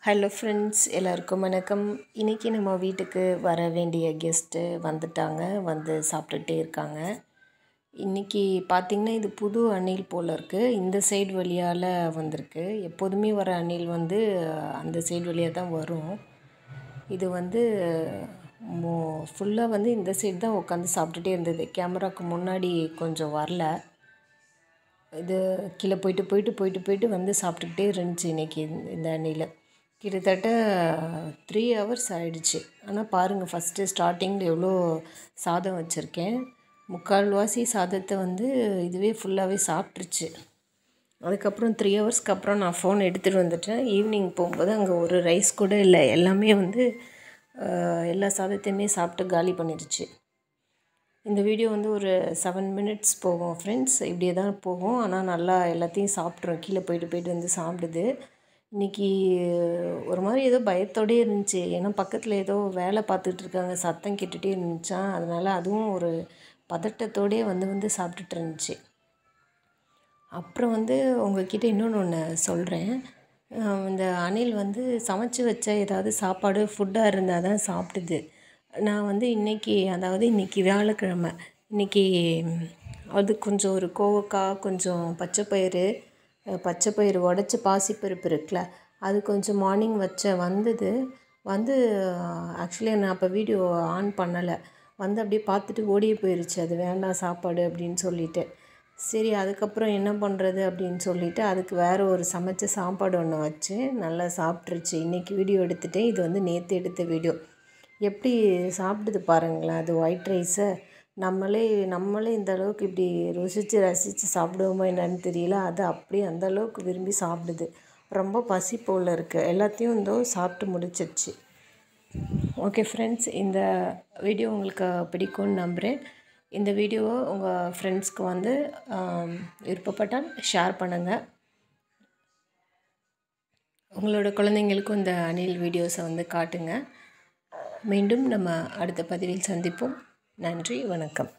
Hello friends, எல்லாருக்கும் வணக்கம். இன்றைக்கி நம்ம வீட்டுக்கு வர வேண்டிய கெஸ்ட்டு வந்துட்டாங்க, வந்து சாப்பிட்டுட்டே இருக்காங்க. இன்றைக்கி பார்த்திங்கன்னா இது புது அணில் போல் இருக்குது. இந்த சைடு வழியால் வந்திருக்கு. எப்போதுமே வர அணில் வந்து அந்த சைடு வழியாக தான் வரும். இது வந்து ஃபுல்லாக வந்து இந்த சைடு தான் உட்காந்து சாப்பிட்டுட்டே இருந்தது. கேமராவுக்கு முன்னாடி கொஞ்சம் வரல. இது கீழே போயிட்டு வந்து சாப்பிட்டுக்கிட்டே இருந்துச்சு இன்றைக்கி இந்த அணில். கிட்டத்தட்ட 3 hours ஆகிடுச்சு. ஆனால் பாருங்கள், ஃபஸ்ட்டு ஸ்டார்டிங்கில் எவ்வளோ சாதம் வச்சுருக்கேன். முக்கால்வாசி சாதத்தை வந்து இதுவே ஃபுல்லாகவே சாப்பிட்ருச்சு. அதுக்கப்புறம் 3 ஹவர்ஸ்க்கு அப்புறம் நான் ஃபோன் எடுத்துகிட்டு வந்துட்டேன். ஈவினிங் போகும்போது அங்கே ஒரு ரைஸ் கூட இல்லை. எல்லாமே வந்து எல்லா சாதத்தையுமே சாப்பிட்டு காலி பண்ணிடுச்சு. இந்த வீடியோ வந்து ஒரு 7 minutes போகும் ஃப்ரெண்ட்ஸ். இப்படியே தான் போகும். ஆனால் நல்லா எல்லாத்தையும் சாப்பிட்றோம். கீழே போயிட்டு வந்து சாப்பிடுது. இன்றைக்கி ஒரு மாதிரி ஏதோ பயத்தோடே இருந்துச்சு. ஏன்னா பக்கத்தில் ஏதோ வேலை பார்த்துட்டு இருக்காங்க, சத்தம் கேட்டுகிட்டே இருந்துச்சா, அதனால் அதுவும் ஒரு பதட்டத்தோடே வந்து சாப்பிட்டுட்டு இருந்துச்சு. அப்புறம் வந்து உங்கள்கிட்ட இன்னொன்று சொல்கிறேன். இந்த அணில் வந்து சமைச்சு வச்ச ஏதாவது சாப்பாடு ஃபுட்டாக இருந்தால் தான் சாப்பிடுது. நான் வந்து இன்றைக்கி வியாழக்கிழமை. இன்றைக்கி அது கொஞ்சம் ஒரு கோவக்காய், கொஞ்சம் பச்சைப்பயிறு உடச்சி பாசிப்பருப்பு இருக்குல்ல, அது கொஞ்சம் மார்னிங் வந்து ஆக்சுவலி நான் அப்போ வீடியோ ஆன் பண்ணலை. வந்து அப்படியே பார்த்துட்டு ஓடியே போயிடுச்சு. அது வேண்டாம் சாப்பாடு அப்படின்னு சொல்லிட்டு. சரி, அதுக்கப்புறம் என்ன பண்ணுறது அப்படின்னு சொல்லிவிட்டு அதுக்கு வேறு ஒரு சமைச்ச சாப்பாடு ஒன்று வச்சு நல்லா சாப்பிட்ருச்சு. இன்றைக்கி வீடியோ எடுத்துகிட்டேன். இது வந்து நேற்று எடுத்த வீடியோ. எப்படி சாப்பிடுது பாருங்களேன். அது ஒயிட் ரைஸை நம்மளே இந்த அளவுக்கு இப்படி ரசித்து சாப்பிடுவோமா என்னன்னு தெரியல. அது அப்படியே அந்த அளவுக்கு விரும்பி சாப்பிடுது. ரொம்ப பசி போல் இருக்குது. எல்லாத்தையும் சாப்பிட்டு முடிச்சிடுச்சு. ஓகே ஃப்ரெண்ட்ஸ், இந்த வீடியோ உங்களுக்கு பிடிக்கும்னு நம்புகிறேன். இந்த வீடியோவை உங்கள் ஃப்ரெண்ட்ஸ்க்கு வந்து விருப்பப்பட்டால் ஷேர் பண்ணுங்கள். உங்களோட குழந்தைங்களுக்கும் இந்த அணில் வீடியோஸை வந்து காட்டுங்க. மீண்டும் நம்ம அடுத்த பதிவில் சந்திப்போம். நன்றி, வணக்கம்.